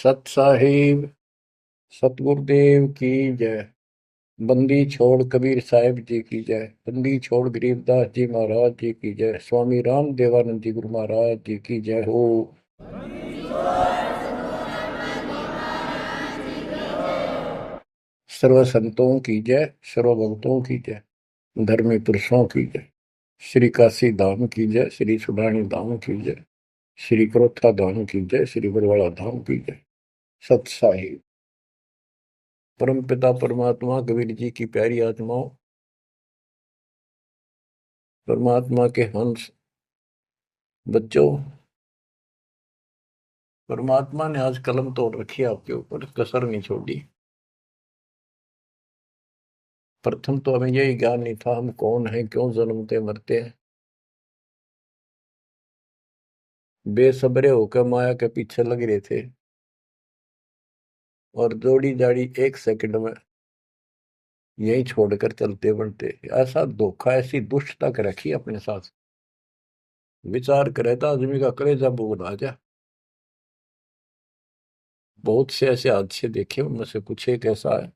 सत साहिब सतगुरुदेव की जय। बंदी छोड़ कबीर साहिब जी की जय। बंदी छोड़ गरीबदास जी महाराज जी की जय। स्वामी राम देवानंद जी गुरु महाराज जी की जय हो। सर्व संतों की जय, सर्व भक्तों की जय, धर्मी पुरुषों की जय। श्री काशी धाम की जय, श्री सुब्राणी धाम की जय, श्री क्रोथा धाम की जय, श्री बरवाड़ा धाम की जय। सत साहिब परम पिता परमात्मा कबीर जी की प्यारी आत्माओं, परमात्मा के हंस बच्चों, परमात्मा ने आज कलम तोड़ रखी है आपके ऊपर, कसर नहीं छोड़ी। प्रथम तो हमें यही ज्ञान नहीं था हम कौन हैं, क्यों जन्मते मरते हैं। बेसब्रे होकर माया के पीछे लग रहे थे और जोड़ी जाड़ी एक सेकंड में यही छोड़कर चलते बढ़ते। ऐसा धोखा, ऐसी दुष्टता कर रखी अपने साथ। विचार करे तो आदमी का कलेजा बोल आ जा। बहुत से ऐसे हादसे देखे, उनमें से कुछ एक ऐसा है।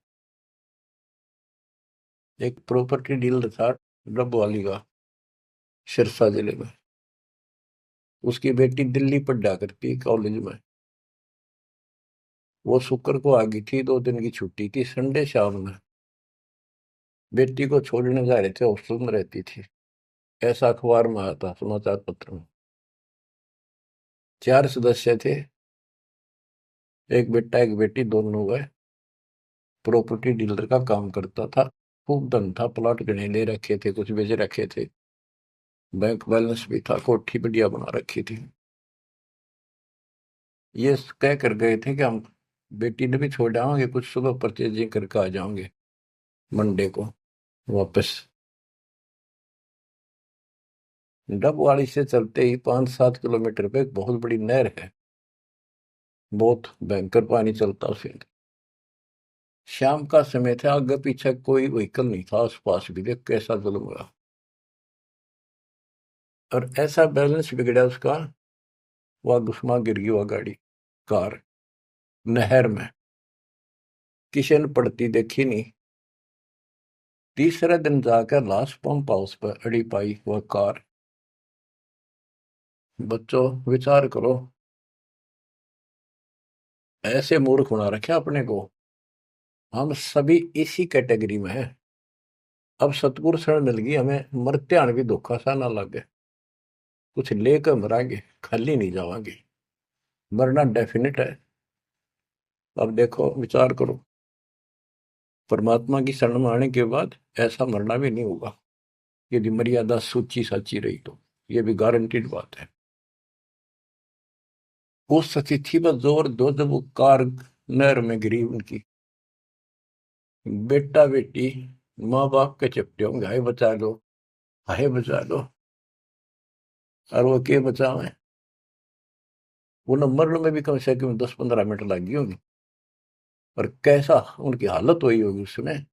एक प्रॉपर्टी डीलर था डबवाली का, सिरसा जिले में। उसकी बेटी दिल्ली पढ़ा करती कॉलेज में। वो शुक्र को आ गई थी, 2 दिन की छुट्टी थी। संडे शाम में बेटी को छोड़ने जा रहे थे, हॉस्टल में रहती थी। ऐसा अखबार में आया था, समाचार पत्र में। 4 सदस्य थे, एक बेटा एक बेटी, दोनों गए। प्रॉपर्टी डीलर का काम करता था, खूब धन था, प्लॉट गणे ले रखे थे, कुछ बेच रखे थे, बैंक बैलेंस भी था, कोठी बढ़िया बना रखी थी। ये कह कर गए थे कि हम बेटी ने भी छोड़ आएंगे, कुछ सुबह परचेजिंग करके आ जाओगे मंडे को वापस। डबवाली से चलते ही 5-7 किलोमीटर पे एक बहुत बड़ी नहर है, बहुत भयंकर पानी चलता उसे। शाम का समय था, आगे पीछे कोई व्हीकल नहीं था आसपास भी। देख कैसा जुल्म हुआ। और ऐसा बैलेंस बिगड़ा उसका, वह घुसमा गिर गई वह गाड़ी, कार, नहर में। किसी ने पड़ती देखी नहीं। तीसरे दिन जाकर लास्ट पंप हाउस पर अड़ी पाई वह कार। बच्चों विचार करो, ऐसे मूर्ख बना रखे अपने को। हम सभी इसी कैटेगरी में हैं। अब सतगुरु शरण मिल गई हमें, मरते आने भी धोखा सा ना लगे। कुछ लेकर मरांगे, खाली नहीं जावांगे। मरना डेफिनेट है। अब देखो विचार करो, परमात्मा की शरण में आने के बाद ऐसा मरना भी नहीं होगा यदि मर्यादा सूची साची रही तो। ये भी गारंटीड बात है। उस तिथि पर जोर दो जब वो कार नहर में गिरी उनकी। बेटा बेटी माँ बाप के चपटे होंगे, हाय बचा लो, हाय बचा लो। और वो के बचावे, वो न मरण में भी कम से कम 10-15 मिनट लगी होगी। और कैसा उनकी हालत हुई होगी उस समय।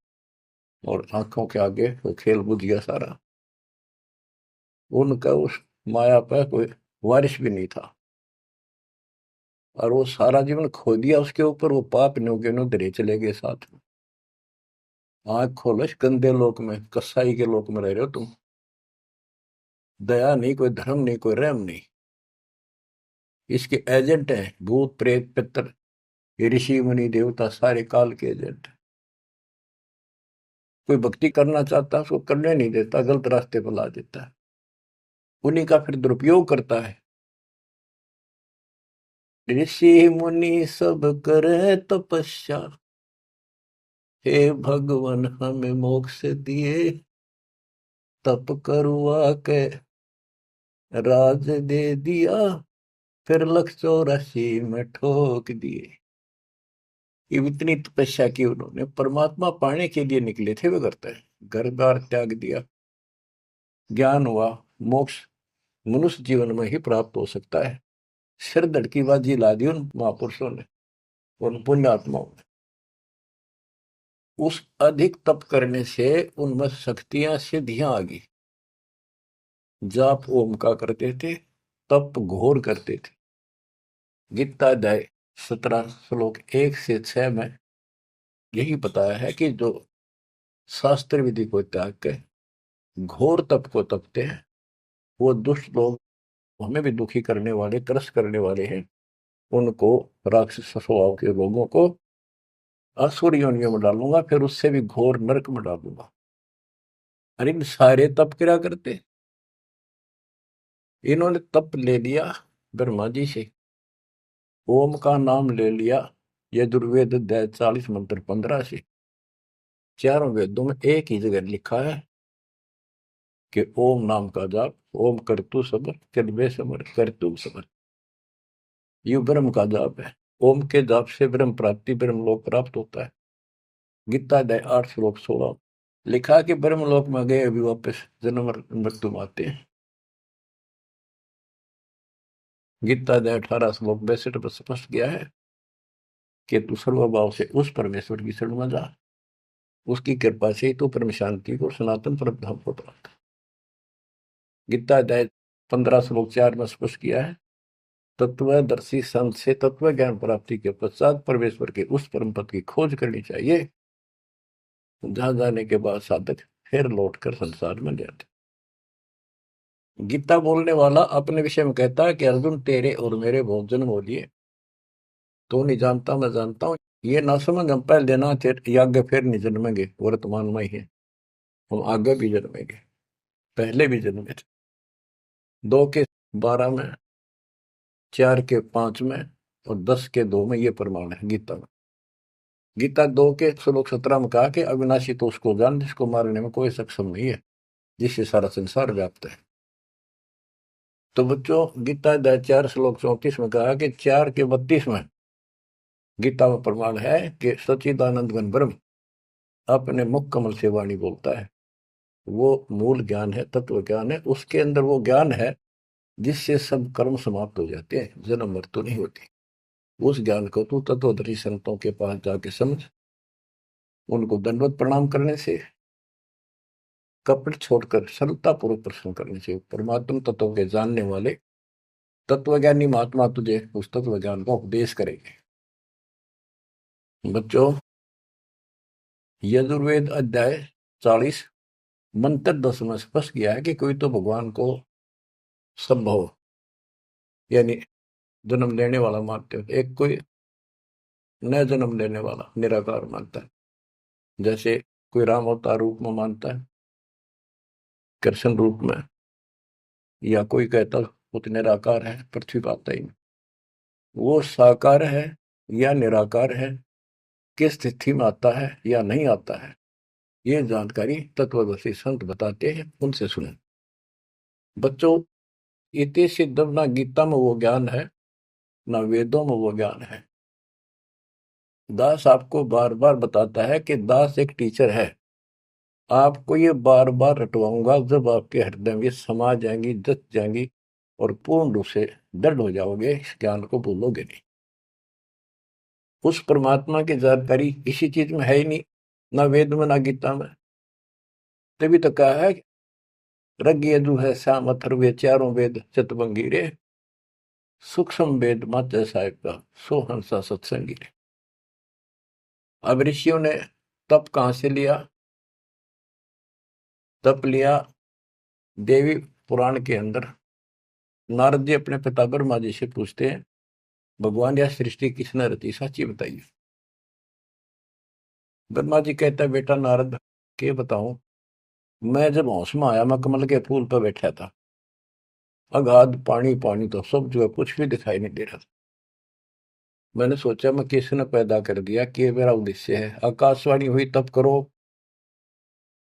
और आंखों के आगे वो खेल बुझ गया सारा। उनका उस माया पर कोई वारिस भी नहीं था। और वो सारा जीवन खो दिया उसके ऊपर। वो पाप नो धरे चले गए साथ में। आंख खोलो, इस गंदे लोक में, कसाई के लोक में रह रहे हो तुम। दया नहीं, कोई धर्म नहीं, कोई रहम नहीं। इसके एजेंट हैं भूत प्रेत पितर, ये ऋषि मुनि देवता, सारे काल के एजेंट। कोई भक्ति करना चाहता है उसको करने नहीं देता, गलत रास्ते पर ला देता है। उन्हीं का फिर दुरुपयोग करता है। ऋषि मुनि सब करे तपस्या, हे भगवान हमें मोक्ष दिए। तप करवा के राज दे दिया, फिर 184 में ठोक दिए। ये इतनी तपस्या की उन्होंने, परमात्मा पाने के लिए निकले थे वे करते हैं। घर बार त्याग दिया, ज्ञान हुआ, मोक्ष मनुष्य जीवन में ही प्राप्त हो सकता है। सिर धड़की बाजी ला दी उन महापुरुषों ने, उन पुण्यात्माओं ने। उस अधिक तप करने से उनमें शक्तियां सिद्धियां आ गई। जाप ओम का करते थे, तप घोर करते थे। गीता अध्याय 17 श्लोक 1 से 6 में यही बताया है कि जो शास्त्र विधि को त्याग के घोर तप को तपते हैं, वो दुष्ट लोग, हमें भी दुखी करने वाले, त्रस्त करने वाले हैं, उनको, राक्षस स्वभाव के लोगों को असुर योनियों में डालूंगा, फिर उससे भी घोर नरक में डालूंगा। अरे इन सारे तप क्या करते, इन्होंने तप ले लिया ब्रह्मा जी से, ओम का नाम ले लिया यजुर्वेद अध्याय 40 मंत्र 15 से। चारों वेदों में एक ही जगह लिखा है कि ओम नाम का जाप, ओम करतु समर चलवे समर करतु समर, ये ब्रह्म का जाप है। ओम के जाप से ब्रह्म प्राप्ति, ब्रह्म लोक प्राप्त होता है। गीता अध्याय 8 श्लोक 16 लिखा कि ब्रह्म लोक में गए अभी वापस जन्म मृत्यु में आते हैं। गीता अध्याय 18 श्लोक 62 पर स्पष्ट किया है कि तू सर्वभाव से उस परमेश्वर की शरण में जा, उसकी कृपा से ही तो परम शांति को, सनातन परम धाम को प्राप्त। गीता अध्याय 15 श्लोक 4 में स्पष्ट किया है, तत्वदर्शी संत से तत्व ज्ञान प्राप्ति के पश्चात परमेश्वर के उस परम पद की खोज करनी चाहिए, जहां जाने के बाद साधक फिर लौटकर संसार में जाते। गीता बोलने वाला अपने विषय में कहता है कि अर्जुन तेरे और मेरे बहुत जन्म हो लिए, तो नहीं जानता मैं जानता हूं, ये ना समझ, हम पहले देना आगे फिर नहीं जन्मेंगे, वर्तमान में ही है, हम आगे भी जन्मेंगे, पहले भी जन्मे थे। 2 के 12 में, 4 के 5 में और 10 के 2 में ये प्रमाण है गीता में। गीता 2 के श्लोक 17 में कहा कि अविनाशी तो उसको जान जिसको मारने में कोई सक्षम नहीं है, जिससे सारा संसार व्याप्त है। तो बच्चों, गीता अध्याय 4 श्लोक 34 में कहा कि 4 के 32 में गीता में प्रमाण है कि सच्चिदानंद घन ब्रह्म अपने मुख कमल से वाणी बोलता है। वो मूल ज्ञान है, तत्व ज्ञान है, उसके अंदर वो ज्ञान है जिससे सब कर्म समाप्त हो जाते हैं, जन्म मृत्यु नहीं होती। उस ज्ञान को तू तत्वदर्शी संतों के पास जाके समझ, उनको दंडवत प्रणाम करने से, कपट छोड़कर सरलता पूर्वक प्रश्न करने से परमात्मा तत्व के जानने वाले तत्वज्ञानी महात्मा तुझे उस तत्व ज्ञान का उपदेश करेंगे। बच्चों, यजुर्वेद अध्याय 40 मंत्र 10 में स्पष्ट किया है कि कोई तो भगवान को संभव यानी जन्म लेने वाला मानते हो, एक कोई न जन्म लेने वाला निराकार मानता है। जैसे कोई राम अवतार रूप में मानता है, कृष्ण रूप में, या कोई कहता खुद निराकार है, पृथ्वी पर आता ही नहीं। वो साकार है या निराकार है, किस स्थिति में आता है या नहीं आता है, ये जानकारी तत्वदर्शी संत बताते हैं, उनसे सुने। बच्चों, इति सिद्धम, ना गीता में वो ज्ञान है, ना वेदों में वो ज्ञान है। दास आपको बार बार बताता है कि दास एक टीचर है, आपको ये बार बार रटवाऊंगा, जब आपके हृदय में समा जाएंगी, जच जाएंगी और पूर्ण रूप से दृढ़ हो जाओगे, इस ज्ञान को भूलोगे नहीं। उस परमात्मा की जानकारी किसी चीज में है ही नहीं, ना वेद में ना गीता में। तभी तो कहा है रग यजु है श्याम अथर्वे चारों वेद चतुर्भंगी रे, सूक्ष्म वेद मात्र साहिब का सो हंसा सत्संगी रे। अब ऋषियों ने तप कहां से लिया? तप लिया देवी पुराण के अंदर। नारद जी अपने पिता ब्रह्मा जी से पूछते हैं, भगवान यह सृष्टि किसने रची, सच्ची बताइए। ब्रह्मा जी कहता है, बेटा नारद के बताऊं, मैं जब होश में आया, मैं कमल के फूल पर बैठा था, अगाध पानी पानी तो सब जो है, कुछ भी दिखाई नहीं दे रहा था। मैंने सोचा मैं किसने पैदा कर दिया, कि मेरा उद्देश्य है। आकाशवाणी हुई तप करो,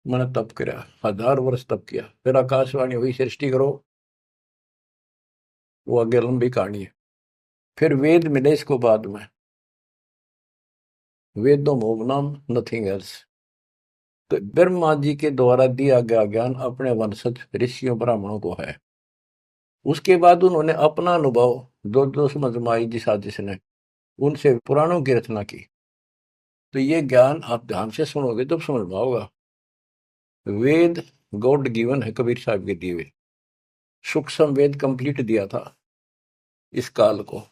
मैंने तप किया, 1000 वर्ष तप किया। फिर आकाशवाणी हुई सृष्टि करो, वो आगे लंबी कहानी है। फिर वेद मिले इसको बाद में, वेदों मोम नाम नथिंग एल्स। तो ब्रह्मा जी के द्वारा दिया गया ज्ञान अपने वंशज ऋषियों ब्राह्मणों को है। उसके बाद उन्होंने अपना अनुभव जो जो समझ में आई जिस आदिश ने, उनसे पुराणों की रचना की। तो ये ज्ञान आप ध्यान से सुनोगे तो समझ में आओगा। वेद गॉड गिवन है, कबीर साहब के दिए हुए। सूक्ष्म वेद कंप्लीट दिया था इस काल को।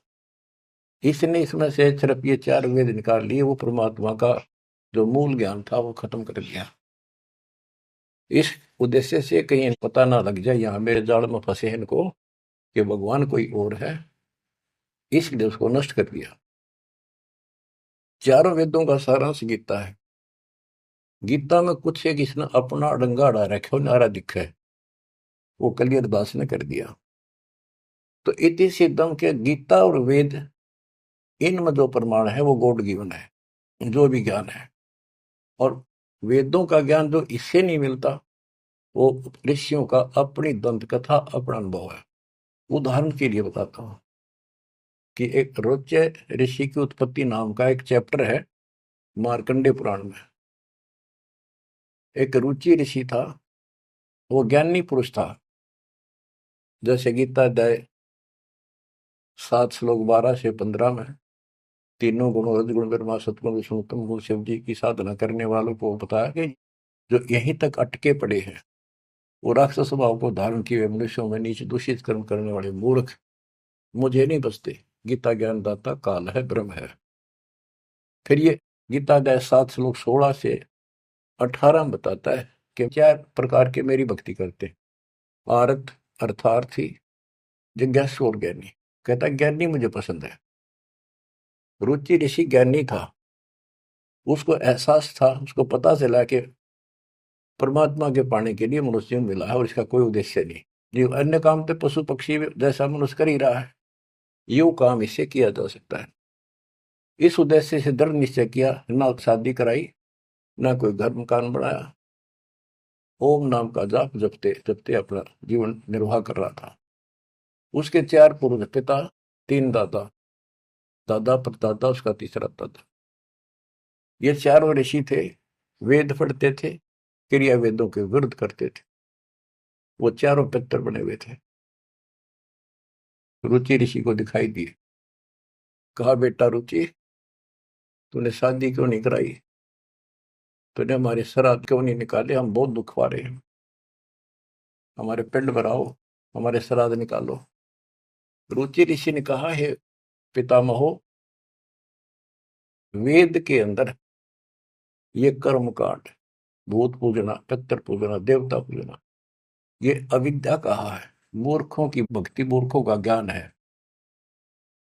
इसने इसमें से सिर्फ ये 4 वेद निकाल लिए, वो परमात्मा का जो मूल ज्ञान था वो खत्म कर दिया। इस उद्देश्य से कहीं पता ना लग जाए यहाँ मेरे जाल में फंसे हैं इनको कि भगवान कोई और है, इसलिए उसको नष्ट कर दिया। चारों वेदों का सारांश गीता है। गीता में कुछ एक इसने अपना डंगा अड़ा रखे हो, नारा दिखा है, वो कलियर दास ने कर दिया। तो इति सिद्धम के गीता और वेद, इनमें जो प्रमाण है वो गॉड गिवन है, जो भी ज्ञान है। और वेदों का ज्ञान जो इससे नहीं मिलता, वो ऋषियों का अपनी दंत कथा, अपना अनुभव है। उदाहरण के लिए बताता हूं कि एक रोच्य ऋषि की उत्पत्ति नाम का एक चैप्टर है मार्कंडे पुराण में। एक रुचि ऋषि था, वो ज्ञानी पुरुष था। जैसे गीता अध्याय 7 श्लोक 12 से 15 में तीनों गुणों रजगुण ब्रह्मा सतगुण विष्णु उत्तम गुण शिव जी की साधना करने वालों को बताया कि जो यहीं तक अटके पड़े हैं, वो राक्षस स्वभाव को धारण किए हुए मनुष्यों में नीच दूषित कर्म करने वाले मूर्ख मुझे नहीं बसते। गीता ज्ञानदाता काल है, ब्रह्म है। फिर ये गीता अध्याय 7 श्लोक 16 से 18 में बताता है कि 4 प्रकार के मेरी भक्ति करते, आरत अर्थार्थी जिज्ञासु और ज्ञानी। कहता ज्ञानी मुझे पसंद है। रुचि ऋषि ज्ञानी था, उसको एहसास था, उसको पता चला कि परमात्मा के पाने के लिए मनुष्य मिला है और इसका कोई उद्देश्य नहीं। जो अन्य काम तो पशु पक्षी जैसा मनुष्य कर ही रहा है, यो काम इससे किया जा सकता है। इस उद्देश्य से दृढ़ निश्चय किया, ना शादी कराई, ना कोई घर मकान बनाया, ओम नाम का जाप जपते जपते अपना जीवन निर्वाह कर रहा था। उसके 4 पूर्व पिता, 3 दादा, दादा परदादा, उसका तीसरा दादा। ये 4 ऋषि थे, वेद पढ़ते थे, क्रिया वेदों के विरुद्ध करते थे। वो 4 पितर बने हुए थे। रुचि ऋषि को दिखाई दिए, कहा बेटा रुचि, तूने शादी क्यों नहीं कराई, तूने हमारे श्राद्ध क्यों नहीं निकाले, हम बहुत दुख पा रहे हैं, हमारे पिंड भराओ, हमारे श्राद्ध निकालो। रुचि ऋषि ने कहा, हे पितामहो, वेद के अंदर ये कर्म कांड, भूत पूजना, पितर पूजना, देवता पूजना, ये अविद्या कहा है, मूर्खों की भक्ति, मूर्खों का ज्ञान है।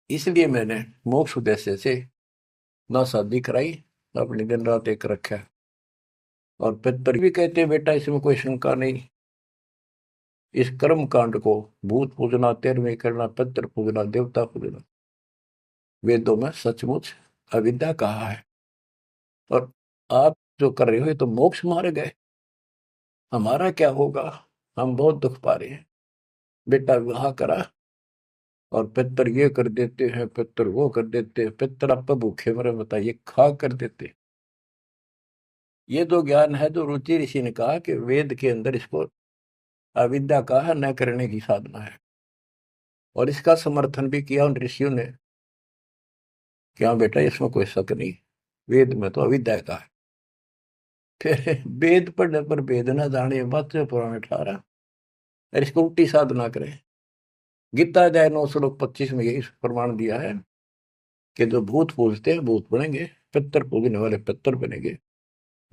इसलिए मैंने मोक्ष उद्देश्य से ना शादी कराई, ना अपनी दिन रात एक रखा। और पितर भी कहते बेटा इसमें कोई शंका नहीं, इस कर्म कांड को भूत पूजना, तेरहवीं करना, पितर पूजना, देवता पूजना, वेदों में सचमुच अविद्या कहा है। और आप जो कर रहे हो ये तो मोक्ष मार्ग है, हमारा क्या होगा, हम बहुत दुख पा रहे हैं। बेटा विवाह करा, और पितर ये कर देते हैं, पितर वो कर देते हैं, पितर आप भूखे मरे बताइए, खा कर देते। ये जो ज्ञान है, जो रुचि ऋषि ने कहा कि वेद के अंदर इसको अविद्या कहा, न करने की साधना है। और इसका समर्थन भी किया उन ऋषियों ने, क्या बेटा इसमें कोई शक नहीं, वेद में तो अविद्या का है। फिर वेद पढ़ने पर वेद न जाने, बात पुराण 18, और इसको उल्टी साधना करें। गीता अध्याय 9 श्लोक 25 में यही प्रमाण दिया है कि जो भूत पूजते हैं भूत बनेंगे, पितर पूजने वाले पितर बनेंगे,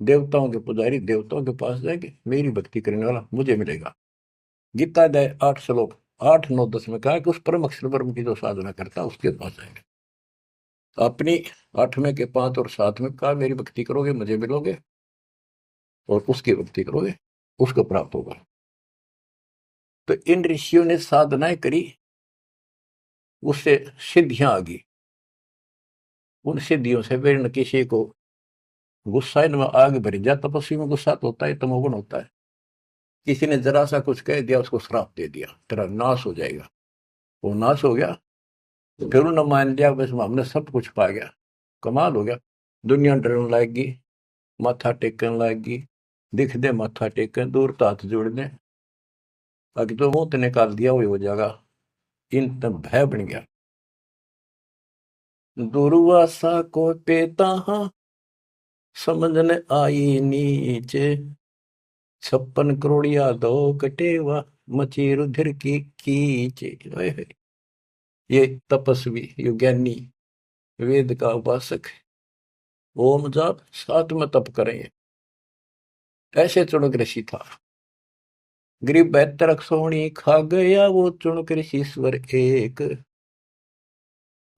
देवताओं के पुजारी देवताओं के पास जाएंगे, मेरी भक्ति करने वाला मुझे मिलेगा। गीता अध्याय 8 श्लोक 8, 9, 10 में कहा कि उस परम अक्षर ब्रह्म की जो साधना करता है उसके पास जाएंगे। अपनी 8वें के 5 और 7 में कहा मेरी भक्ति करोगे मुझे मिलोगे, और उसकी भक्ति करोगे उसको प्राप्त होगा। तो इन ऋषियों ने साधनाएं करी, उससे सिद्धियां आ गई। उन सिद्धियों से फिर न किसी को गुस्सा इनमें आग भर जाए, तपस्वी में गुस्सा तो होता है, तमोगुण होता है। किसी ने जरा सा कुछ कह दिया, उसको श्राप दे दिया, तेरा नाश हो जाएगा। वो नाश हो गया, फिर उन्होंने मान लिया बस हमने सब कुछ पा गया, कमाल हो गया। दुनिया डरने लगेगी, माथा टेकने लगेगी, दिख दे माथा टेकन, दूर तो हाथ जोड़ दे, बाकी जो मुंह निकाल दिया वही हो जाएगा। इन तब भय बन गया। दुर्वासा को पेता समझने आई नीचे, 56 करोड़िया दो कटेवा, मची रुधिर की कीचे। ये तपस्वी, ये ज्ञानी, वेद का उपासक, ओम जाप, साथ में तप करें। ऐसे चुनक ऋषि था। गरीब 72 सोनी खा गया वो चुनक ऋषिश्वर एक।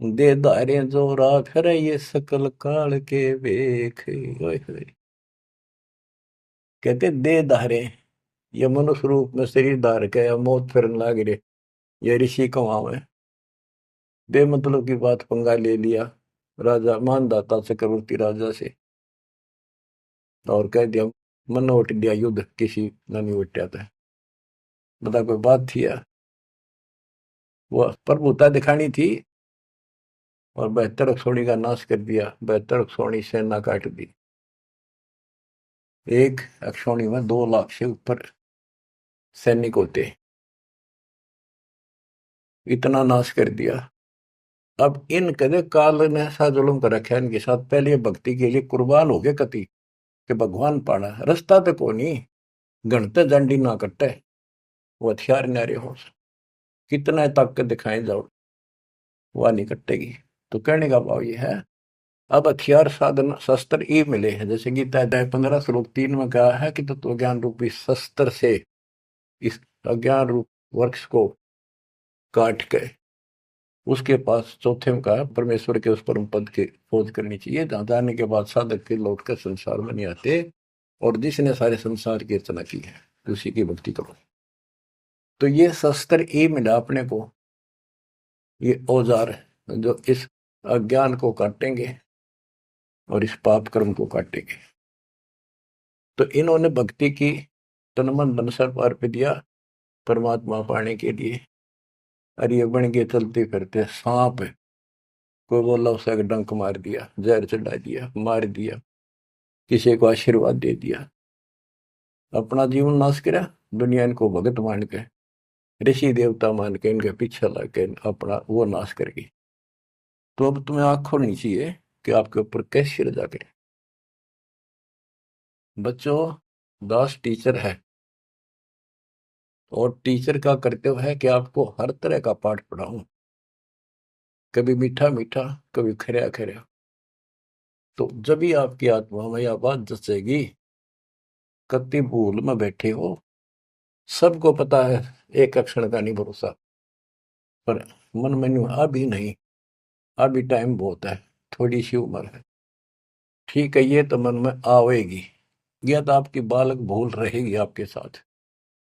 दे धारे जोरा फिर ये सकल काल के वेख। ओए होए। कहते दे धारे, ये मनुष्य रूप में शरीर धार के या मौत फिरन लाग रहे, ये ऋषि कमाओ है। बेमतलब की बात पंगा ले लिया राजा मानदाता चक्रवर्ती राजा से, और कह दिया मन उठ दिया युद्ध किसी न नहीं उठा था। बता कोई बात थी या? वो प्रभुता दिखानी थी, और 72 सोनी का नाश कर दिया। 72 सोनी सेना काट दी। एक अक्षौणी में 2 लाख से ऊपर सैनिक होते, इतना नाश कर दिया। अब इन कदे काल ने ऐसा जुल्म कर रखा है इनके साथ, पहले ये भक्ति के लिए कुर्बान हो गए कति कि भगवान पाना रास्ता पे को नहीं, घंटे जंडी ना कटे, वो हथियार नारे हो, कितना ताकत दिखाए जाओ, वह नहीं कटेगी। तो कहने का भाव ये है, अब हथियार साधन शस्त्र ये मिले हैं, जैसे गीता अध्याय 15 श्लोक 3 में कहा है कि तत्व ज्ञान रूपी शस्त्र से इस अज्ञान रूप वृक्ष को काट के उसके पास चौथे में कहा परमेश्वर के उस परम पद की खोज करनी चाहिए, जहां जाने के बाद साधक के लौट कर संसार में नहीं आते, और जिसने सारे संसार की रचना की है उसी की भक्ति करो। तो ये शस्त्र ये मिला अपने को, ये औजार जो इस अज्ञान को काटेंगे और इस पाप कर्म को काटेंगे। तो इन्होंने भक्ति की, तन मन धन सर्व अर्पित दिया परमात्मा पाने के लिए। अरे ये बन के चलते फिरते सांप, कोई बोला उसे डंक मार दिया, जहर चढ़ा दिया, मार दिया, किसी को आशीर्वाद दे दिया, अपना जीवन नाश करा, दुनिया इनको भगत मान के ऋषि देवता मान के इनके पीछे लग के अपना वो नाश कर गई। तो अब तुम्हें आंख खोलनी चाहिए कि आपके ऊपर कैसी रजा करें। बच्चों, दास टीचर है, और टीचर का कर्तव्य है कि आपको हर तरह का पाठ पढ़ाऊं, कभी मीठा मीठा, कभी खरा खरा। तो जब भी आपकी आत्मा में यह बात जचेगी, कति भूल में बैठे हो, सबको पता है एक क्षण का नहीं भरोसा, पर मन में अभी नहीं, अभी टाइम बहुत है, थोड़ी सी उम्र है, ठीक है, ये तो मन में आवेगी। यह तो आपकी बालक भूल रहेगी आपके साथ।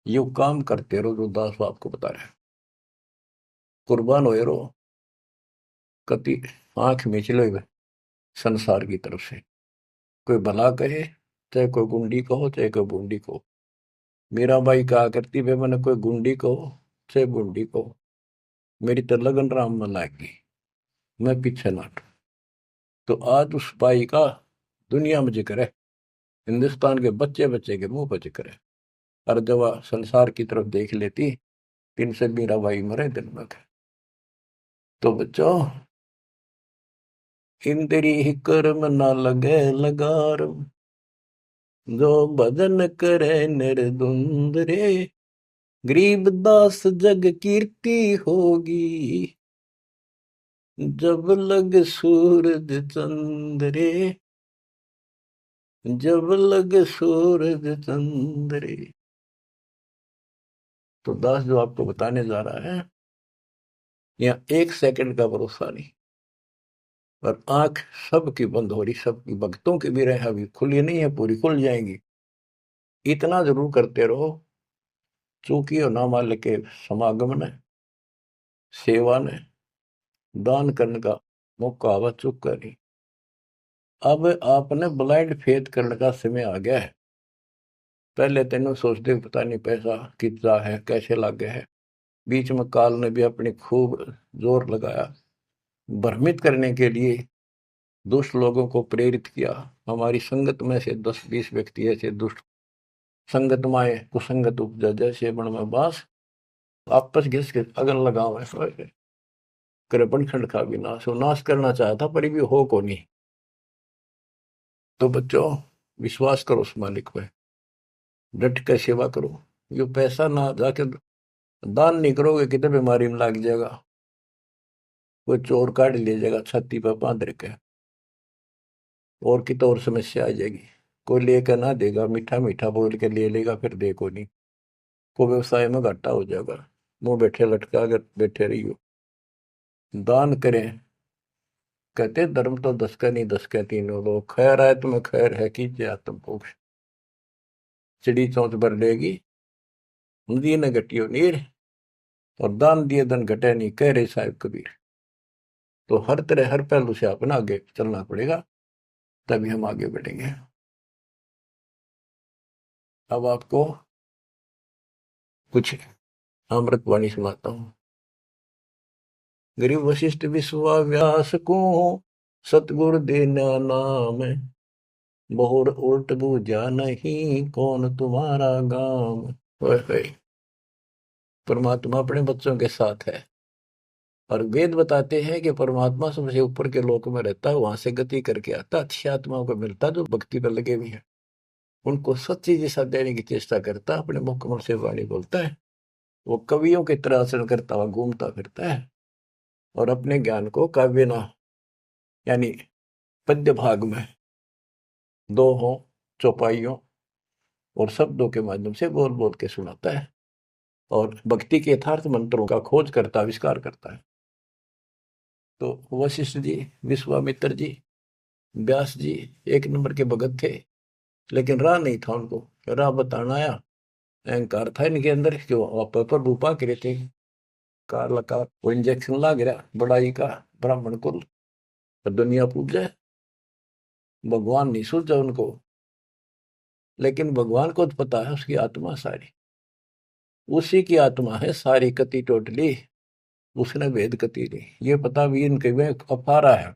यो काम करते रहो जो दास आपको बता रहे हैं, कुर्बान होए रहो, कति आंख में चले हुए संसार की तरफ से। कोई भला कहे, चाहे कोई गुंडी कहो, चाहे कोई बूंदी कहो। मेरा भाई कहा करती वे, मैंने कोई गुंडी कहो चाहे बूंदी कहो, मेरी तो लगन राम में लागी, मैं पीछे ना हटूं। तो आज उस भाई का दुनिया में जिक्र है, हिंदुस्तान के बच्चे बच्चे के मुंह पर जिक्र है। और जब वह संसार की तरफ देख लेती, तीन से मेरा भाई मरे दिन में। तो बच्चों, इंद्री ही कर्म ना लगे लगार, जो भजन करे निर्धुंद रे, गरीब दास जग कीर्ति होगी, जब लग सूरज चंद्रे, जब लग सूरज चंद्रे। तो दास जो आपको बताने जा रहा है, यहाँ 1 सेकंड का भरोसा नहीं, और आंख सबकी बंद हो रही, सबकी भक्तों की भी रहे, अभी खुली नहीं है, पूरी खुल जाएंगी। इतना जरूर करते रहो, चूंकि और ना मान के समागम ने, सेवा ने, दान करने का मौका आवा, चुप कर नहीं। अब आपने ब्लाइंड फेथ करने का समय आ गया है। पहले तेनों सोचते पता नहीं पैसा कितना है, कैसे लागे है, बीच में काल ने भी अपनी खूब जोर लगाया भ्रमित करने के लिए, दुष्ट लोगों को प्रेरित किया। हमारी संगत में से 10-20 व्यक्ति ऐसे दुष्ट संगत माए कुसंगत उपजा, जैसे बण में बांस, आपस घिस के अगन लगाओ करे बनखंड का भी नाश हो, नाश करना चाहता पर भी हो को नहीं। तो बच्चों, विश्वास करो उस मालिक पे, डट कर सेवा करो। ये पैसा ना जाके दान नहीं करोगे, कितने बीमारी में लग जाएगा। कोई चोर काट ले जाएगा छाती पर बांध रखे, और की तो और समस्या आ जाएगी। कोई लेकर ना देगा, मीठा मीठा बोल के ले लेगा, फिर देखो नहीं, को व्यवसाय में घाटा हो जाएगा। मुंह बैठे लटका अगर बैठे रही हो। दान करें, कहते धर्म तो 10 का नहीं 10 का तीनों लोग, खैर आए तुम्हें खैर है कीजिए आत्म पोष, चिड़ी चौंच भर लेगी नदी न घटियो नीर, और दान दिए धन घटे नहीं, कह रहे साहिब कबीर। तो हर तरह हर पहलू से अपना आगे चलना पड़ेगा, तभी हम आगे बढ़ेंगे। अब आपको कुछ अमृतवाणी सुनाता हूँ। गरीब वशिष्ठ विश्वा व्यास को, सतगुरु देना नाम, बहुर उल्ट बूझा नहीं, कौन तुम्हारा गाम। ओए होए, परमात्मा अपने बच्चों के साथ है, और वेद बताते हैं कि परमात्मा सबसे ऊपर के लोक में रहता है, वहां से गति करके आता, अच्छी आत्माओं को मिलता जो भक्ति पर लगे हुए हैं, उनको सच्ची दिशा देने की चेष्टा करता, अपने मुखमल से वाणी बोलता है। वो कवियों की तरह आचरण करता हुआ घूमता फिरता है, और अपने ज्ञान को काव्य ना यानी पद्य भाग में दोहों, चौपाइयों और शब्दों के माध्यम से बोल बोल के सुनाता है, और भक्ति के यथार्थ मंत्रों का खोज करता, आविष्कार करता है। तो वशिष्ठ जी, विश्वामित्र जी, व्यास जी एक नंबर के भगत थे, लेकिन राह नहीं था उनको, राह बताना आया। अहंकार था इनके अंदर कि वो पर रूपा करे थे, कार लगा वो इंजेक्शन ला गिरा बड़ाई का, ब्राह्मण कुल दुनिया पूजे, भगवान नहीं सूझा उनको। लेकिन भगवान को तो पता है उसकी आत्मा सारी, उसी की आत्मा है सारी कति टोटली, उसने भेद कति नहीं। ये पता भी इनके में अफारा है,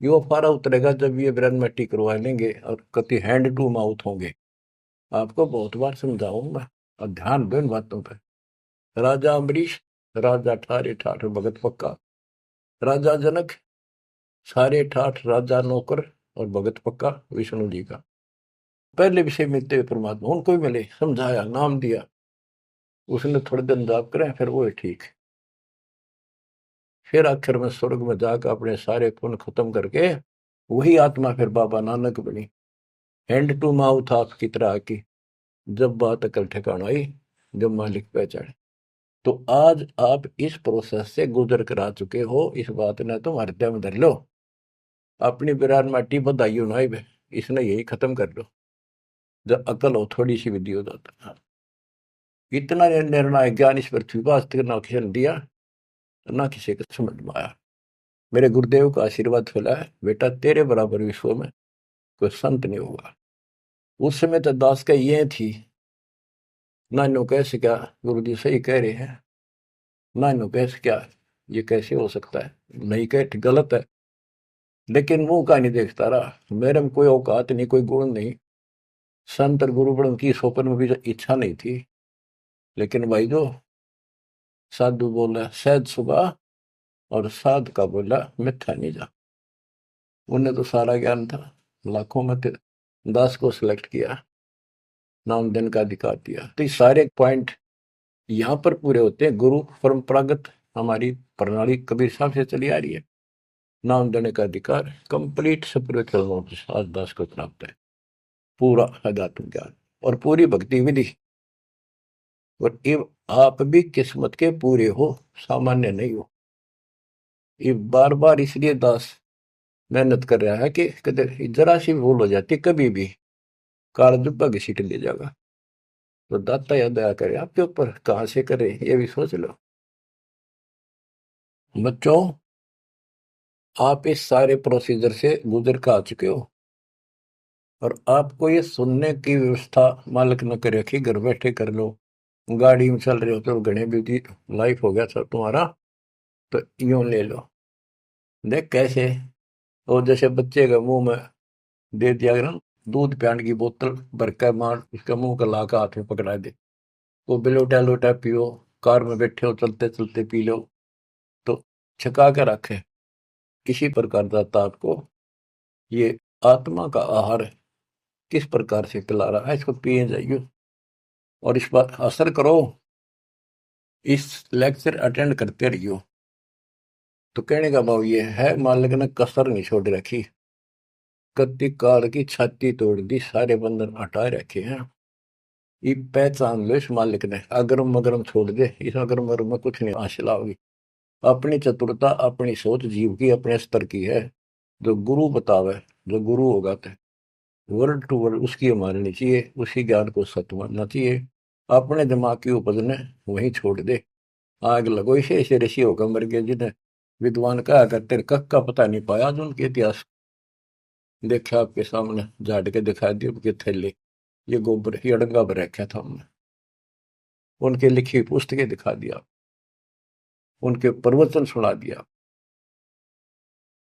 ये अफारा उतरेगा जब ये ब्रह्म मिट्टी करवा लेंगे और कति हैंड टू माउथ होंगे। आपको बहुत बार समझाऊंगा, और ध्यान दो इन बातों पर। राजा अम्बरीश, राजा ठारे ठाठ भगत पक्का, राजा जनक सारे ठाठ राजा नौकर और भगत पक्का विष्णु जी का। पहले विषय मिलते हुए परमात्मा उनको भी मिले, समझाया, नाम दिया, उसने थोड़े दिन जाप करें, फिर वो ठीक। फिर आखिर में स्वर्ग में जाकर अपने सारे पुण्य खत्म करके वही आत्मा फिर बाबा नानक बनी, हैंड टू माउथ आपकी तरह की। जब बात अकल ठिकाना आई, जब मालिक पहचाने। तो आज आप इस प्रोसेस से गुजर कर आ चुके हो, इस बात ने तुम हृदय में धर लो, अपनी बिरान माटी बधाई हो ना, इसने यही खत्म कर लो। जब अकल हो थोड़ी सी विधि हो जाता है। इतना निर्णायक ज्ञान इस पृथ्वी पर आज तक ना किसी ने दिया, ना किसी को समझ में आया। मेरे गुरुदेव का आशीर्वाद फैला है, बेटा तेरे बराबर विश्व में कोई संत नहीं होगा। उस समय तो दास का ये थी, नानो कैसे क्या, गुरु जी सही कह रहे हैं, नानो कैसे क्या, ये कैसे हो सकता है, नहीं कह गलत है। लेकिन मुंह का नहीं देखता रहा, मेरे में कोई औकात नहीं, कोई गुण नहीं, संत और गुरु बड़ों की सोपन में भी इच्छा नहीं थी। लेकिन भाई जो साधु बोला सहज सुबह, और साध का बोला मिथ्या नहीं जा। उन्हें तो सारा ज्ञान था, लाखों में थे, दास को सिलेक्ट किया, नाम देने का अधिकार दिया। तो ये सारे पॉइंट यहाँ पर पूरे होते हैं। गुरु परंपरागत हमारी प्रणाली कबीर साहब से चली आ रही है, नाम देने का अधिकार कंप्लीट स्पिरिचुअल नॉलेज आज दास को प्राप्त है, पूरा अध्यात्म ज्ञान और पूरी भक्ति विधि। और ये आप भी किस्मत के पूरे हो, सामान्य नहीं हो। ये बार बार इसलिए दास मेहनत कर रहा है कि कदर जरा सी भूल हो जाती कभी भी काल दुब्बा घसीट ले जाएगा। तो दाता या दया करे आपके ऊपर, कहाँ से करे ये भी सोच लो। बच्चों, आप इस सारे प्रोसीजर से गुजर कर आ चुके हो, और आपको ये सुनने की व्यवस्था मालिक न करे कि घर बैठे कर लो, गाड़ी में चल रहे हो तो घने बिजी लाइफ हो गया सब तुम्हारा, तो यूं ले लो। देख कैसे, और जैसे बच्चे के मुंह में दे दिया ना दूध पियाने की बोतल भर कर, मार उसका मुंह का लाका हाथ में पकड़ा दे, वो बिलोटा लोटा पियो, कार में बैठे हो चलते चलते पी लो, तो छका कर रखे। इसी प्रकार दाता आपको ये आत्मा का आहार किस प्रकार से पिला रहा है, इसको पिए जाइए और इस पर असर करो, इस लेक्चर अटेंड करते रहियो। तो कहने का भाव ये है, मालिक ने कसर नहीं छोड़ रखी। कत्ती काल की छाती तोड़ दी, सारे बंधन हटा रखे हैं। ये पहचान लो इस मालिक ने, अगरम मगरम छोड़ दे, इस अगरम मगरम में कुछ नहीं हासिल होगी। अपनी चतुरता, अपनी सोच जीव की अपने स्तर की है। जो गुरु बतावे, जो गुरु होगा तो वर्ड टू वर्ड उसकी माननी चाहिए, उसी ज्ञान को सत्य मानना चाहिए। अपने दिमाग की उपज ने वहीं छोड़ दे। आग लगो, इसे ऐसे ऋषि होकर मर गए जिन्हें विद्वान कहा करते, कख का पता नहीं पाया जो उनके इतिहास। देखा आपके सामने झाड़ के दिखा दिए उनके थैले, ये गोबर ये अड़ंगा पर रखा था हमने। उनके लिखी पुस्तकें दिखा दिया, उनके प्रवचन सुना दिया।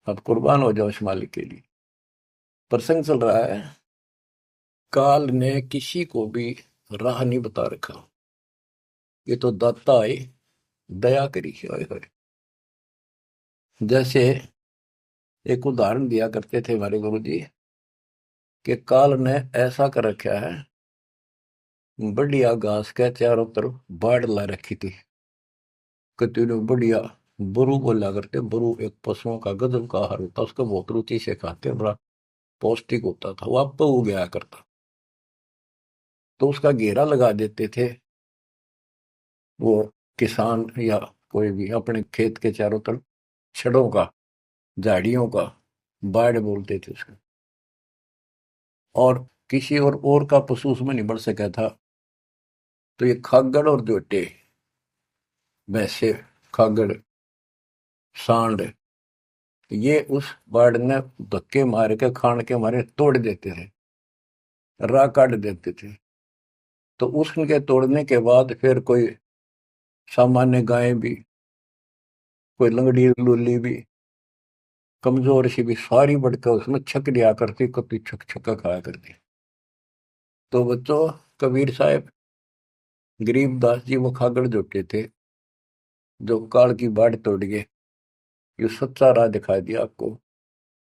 अब कुर्बान हो जाओ इस मालिक के लिए। प्रसंग चल रहा है, काल ने किसी को भी राह नहीं बता रखा। ये तो दाता है, दया करी है। जैसे एक उदाहरण दिया करते थे हमारे गुरु जी, कि काल ने ऐसा कर रखा है, बढ़िया घास के चारों तरफ बाढ़ ला रखी थी। कतने बढ़िया बरू बोला करते, बरू एक पशुओं का गजब का आहार होता, उसको बहुत रुचि से खाते, बड़ा पौष्टिक होता था, वो आप उग गया करता। तो उसका घेरा लगा देते थे वो किसान या कोई भी, अपने खेत के चारों तरफ छड़ों का, झाड़ियों का, बाढ़ बोलते थे उसको। और किसी और का पशु उसमें नहीं बढ़ सका था। तो ये खागड़ और जोटे, भैंसे, खागड़, सांड, ये उस बाढ़ ने धक्के मार के खान के मारे तोड़ देते थे, राह काट देते थे। तो उसके तोड़ने के बाद फिर कोई सामान्य गाय भी, कोई लंगड़ी लूली भी, कमजोर सी भी, सारी बढ़कर उसमें छक दिया करती, कभी छक छक्का खाया करती। तो बच्चों, कबीर साहब, गरीबदास जी वो खागड़ जोटे थे, जो काल की बाढ़ तोड़ गए। ये सच्चा राह दिखा दिया आपको।